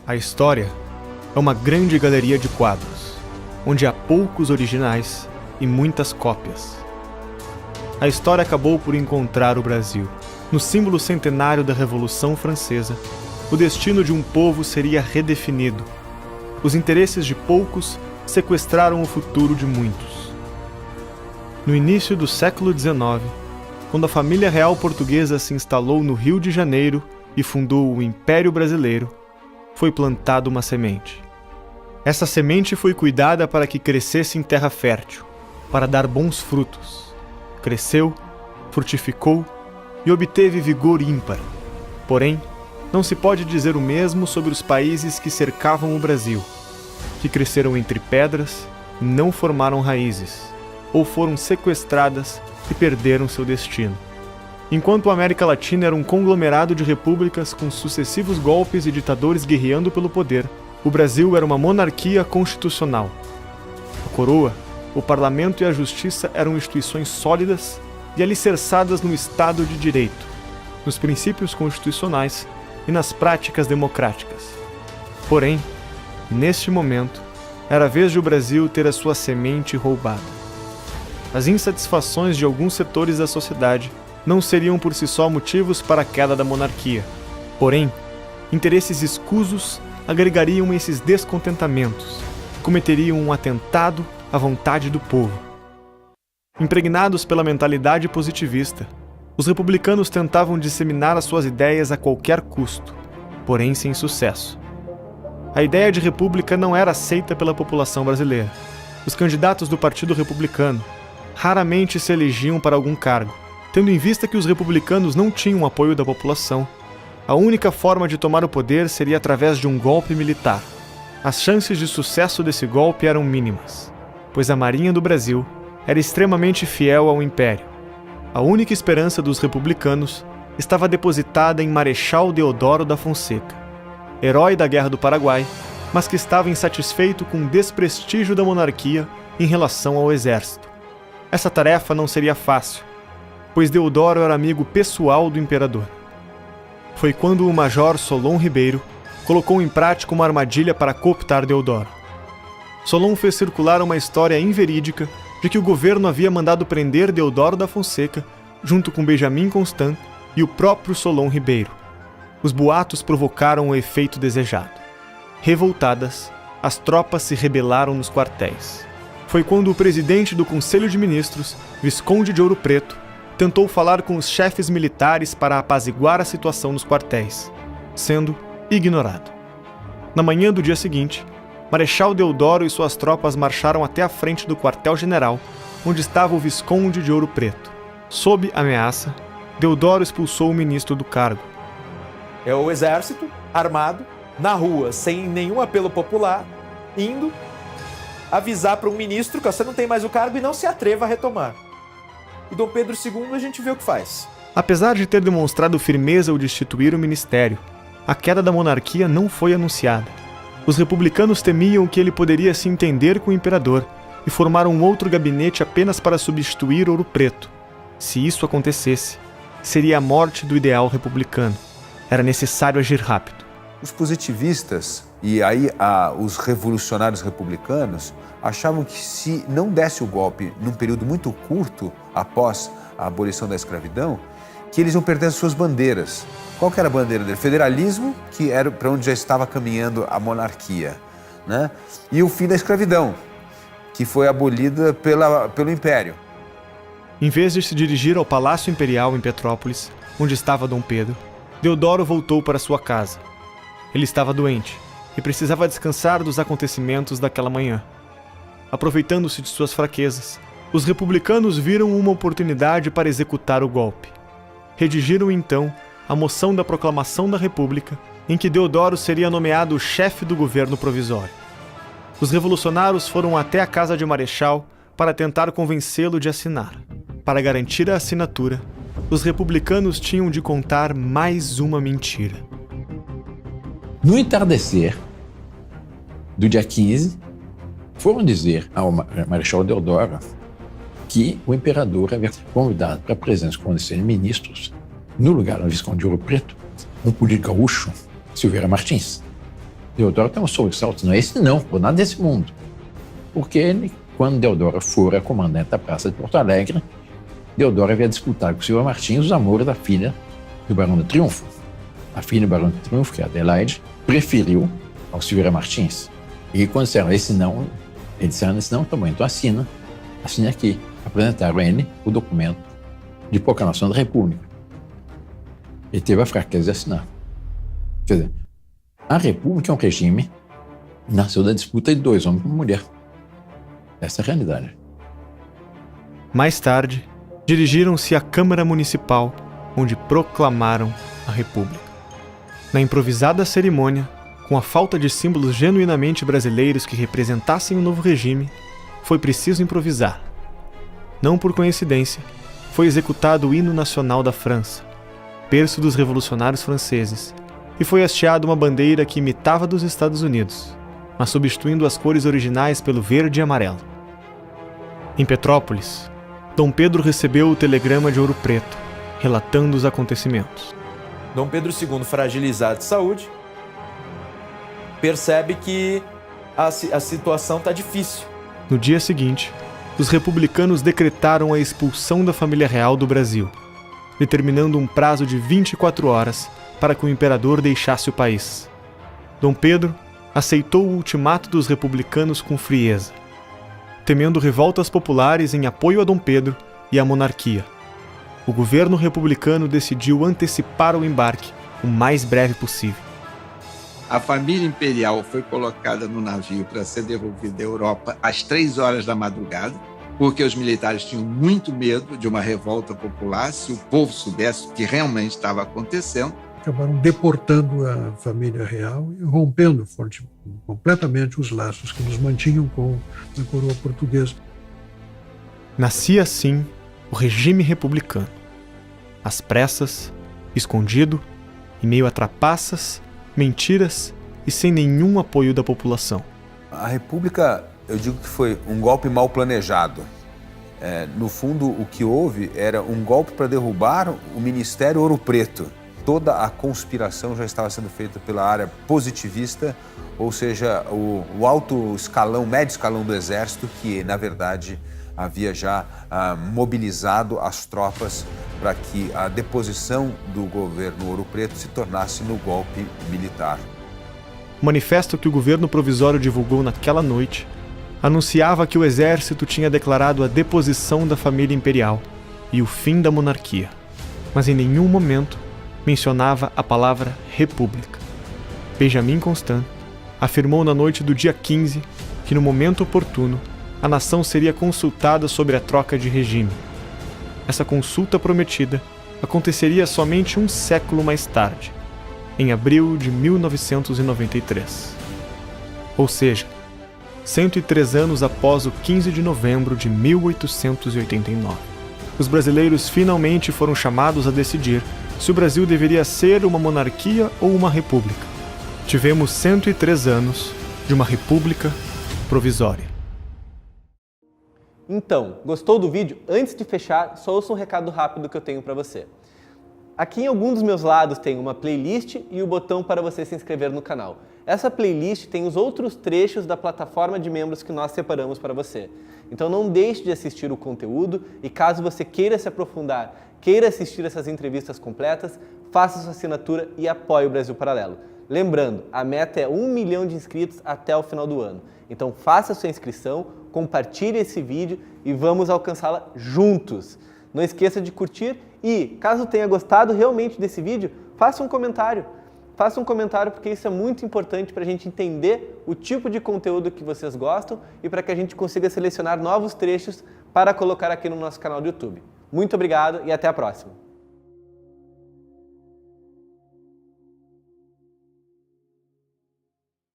A história é uma grande galeria de quadros, onde há poucos originais e muitas cópias. A história acabou por encontrar o Brasil. No símbolo centenário da Revolução Francesa, o destino de um povo seria redefinido. Os interesses de poucos sequestraram o futuro de muitos. No início do século XIX, quando a família real portuguesa se instalou no Rio de Janeiro e fundou o Império Brasileiro, foi plantada uma semente. Essa semente foi cuidada para que crescesse em terra fértil, para dar bons frutos. Cresceu, frutificou e obteve vigor ímpar. Porém, não se pode dizer o mesmo sobre os países que cercavam o Brasil, que cresceram entre pedras e não formaram raízes, ou foram sequestradas e perderam seu destino. Enquanto a América Latina era um conglomerado de repúblicas com sucessivos golpes e ditadores guerreando pelo poder, o Brasil era uma monarquia constitucional. A coroa, o parlamento e a justiça eram instituições sólidas e alicerçadas no Estado de Direito, nos princípios constitucionais e nas práticas democráticas. Porém, neste momento, era a vez de o Brasil ter a sua semente roubada. As insatisfações de alguns setores da sociedade não seriam por si só motivos para a queda da monarquia. Porém, interesses escusos agregariam esses descontentamentos e cometeriam um atentado à vontade do povo. Impregnados pela mentalidade positivista, os republicanos tentavam disseminar as suas ideias a qualquer custo, porém sem sucesso. A ideia de república não era aceita pela população brasileira. Os candidatos do Partido Republicano raramente se elegiam para algum cargo. Tendo em vista que os republicanos não tinham o apoio da população, a única forma de tomar o poder seria através de um golpe militar. As chances de sucesso desse golpe eram mínimas, pois a Marinha do Brasil era extremamente fiel ao Império. A única esperança dos republicanos estava depositada em Marechal Deodoro da Fonseca, herói da Guerra do Paraguai, mas que estava insatisfeito com o desprestígio da monarquia em relação ao exército. Essa tarefa não seria fácil, pois Deodoro era amigo pessoal do imperador. Foi quando o major Solon Ribeiro colocou em prática uma armadilha para cooptar Deodoro. Solon fez circular uma história inverídica de que o governo havia mandado prender Deodoro da Fonseca junto com Benjamin Constant e o próprio Solon Ribeiro. Os boatos provocaram o efeito desejado. Revoltadas, as tropas se rebelaram nos quartéis. Foi quando o presidente do Conselho de Ministros, Visconde de Ouro Preto, tentou falar com os chefes militares para apaziguar a situação nos quartéis, sendo ignorado. Na manhã do dia seguinte, Marechal Deodoro e suas tropas marcharam até a frente do quartel-general, onde estava o Visconde de Ouro Preto. Sob ameaça, Deodoro expulsou o ministro do cargo. É o exército, armado, na rua, sem nenhum apelo popular, indo avisar para um ministro que você não tem mais o cargo e não se atreva a retomar. E Dom Pedro II a gente vê o que faz. Apesar de ter demonstrado firmeza ao destituir o ministério, a queda da monarquia não foi anunciada. Os republicanos temiam que ele poderia se entender com o imperador e formar um outro gabinete apenas para substituir Ouro Preto. Se isso acontecesse, seria a morte do ideal republicano. Era necessário agir rápido. Os positivistas e aí os revolucionários republicanos achavam que se não desse o golpe num período muito curto após a abolição da escravidão, que eles iam perder as suas bandeiras. Qual que era a bandeira dele? Federalismo, que era para onde já estava caminhando a monarquia, né? E o fim da escravidão, que foi abolida pelo Império. Em vez de se dirigir ao Palácio Imperial em Petrópolis, onde estava Dom Pedro, Deodoro voltou para sua casa. Ele estava doente e precisava descansar dos acontecimentos daquela manhã. Aproveitando-se de suas fraquezas, os republicanos viram uma oportunidade para executar o golpe. Redigiram então a moção da proclamação da República, em que Deodoro seria nomeado chefe do governo provisório. Os revolucionários foram até a casa de Marechal para tentar convencê-lo de assinar. Para garantir a assinatura, os republicanos tinham de contar mais uma mentira. No entardecer do dia 15, foram dizer ao Marechal Deodoro que o imperador havia convidado para a presença do Conselho de Ministros, no lugar do Visconde de Ouro Preto, um político gaúcho, Silveira Martins. Deodoro tem um sobressalto, não é esse não, por nada desse mundo. Porque ele, quando Deodoro fora comandante da Praça de Porto Alegre, Deodoro havia disputado com o Silva Martins os amores da filha do Barão do Triunfo. A filha do Barão do Triunfo, que é Adelaide, preferiu ao Silveira Martins. E quando disseram esse não, eles disseram esse não, tá bom, então assine aqui. Apresentaram a ele o documento de proclamação da República. Ele teve a fraqueza de assinar. Quer dizer, a República é um regime que nasceu da disputa de dois homens com uma mulher. Essa é a realidade. Mais tarde, dirigiram-se à Câmara Municipal, onde proclamaram a República. Na improvisada cerimônia, com a falta de símbolos genuinamente brasileiros que representassem o novo regime, foi preciso improvisar. Não por coincidência, foi executado o hino nacional da França, berço dos revolucionários franceses, e foi hasteada uma bandeira que imitava a dos Estados Unidos, mas substituindo as cores originais pelo verde e amarelo. Em Petrópolis, Dom Pedro recebeu o telegrama de Ouro Preto, relatando os acontecimentos. Dom Pedro II, fragilizado de saúde, percebe que a situação está difícil. No dia seguinte, os republicanos decretaram a expulsão da família real do Brasil, determinando um prazo de 24 horas para que o imperador deixasse o país. Dom Pedro aceitou o ultimato dos republicanos com frieza, temendo revoltas populares em apoio a Dom Pedro e à monarquia. O governo republicano decidiu antecipar o embarque o mais breve possível. A família imperial foi colocada no navio para ser devolvida à Europa às 3 horas da madrugada, porque os militares tinham muito medo de uma revolta popular se o povo soubesse o que realmente estava acontecendo. Acabaram deportando a família real e rompendo completamente os laços que nos mantinham com a coroa portuguesa. Nascia assim o regime republicano. Às pressas, escondido, em meio a trapaças, mentiras e sem nenhum apoio da população. A República, eu digo que foi um golpe mal planejado. No fundo, o que houve era um golpe para derrubar o Ministério Ouro Preto. Toda a conspiração já estava sendo feita pela área positivista, ou seja, o alto escalão, médio escalão do Exército, que, na verdade, havia já mobilizado as tropas para que a deposição do governo Ouro Preto se tornasse no golpe militar. O manifesto que o governo provisório divulgou naquela noite anunciava que o exército tinha declarado a deposição da família imperial e o fim da monarquia, mas em nenhum momento mencionava a palavra república. Benjamin Constant afirmou na noite do dia 15 que no momento oportuno a nação seria consultada sobre a troca de regime. Essa consulta prometida aconteceria somente um século mais tarde, em abril de 1993. Ou seja, 103 anos após o 15 de novembro de 1889. Os brasileiros finalmente foram chamados a decidir se o Brasil deveria ser uma monarquia ou uma república. Tivemos 103 anos de uma república provisória. Então, gostou do vídeo? Antes de fechar, só ouça um recado rápido que eu tenho para você. Aqui em algum dos meus lados tem uma playlist e o botão para você se inscrever no canal. Essa playlist tem os outros trechos da plataforma de membros que nós separamos para você. Então não deixe de assistir o conteúdo e caso você queira se aprofundar, queira assistir essas entrevistas completas, faça sua assinatura e apoie o Brasil Paralelo. Lembrando, a meta é 1 milhão de inscritos até o final do ano. Então faça sua inscrição, compartilhe esse vídeo e vamos alcançá-la juntos. Não esqueça de curtir e, caso tenha gostado realmente desse vídeo, faça um comentário. Faça um comentário porque isso é muito importante para a gente entender o tipo de conteúdo que vocês gostam e para que a gente consiga selecionar novos trechos para colocar aqui no nosso canal do YouTube. Muito obrigado e até a próxima!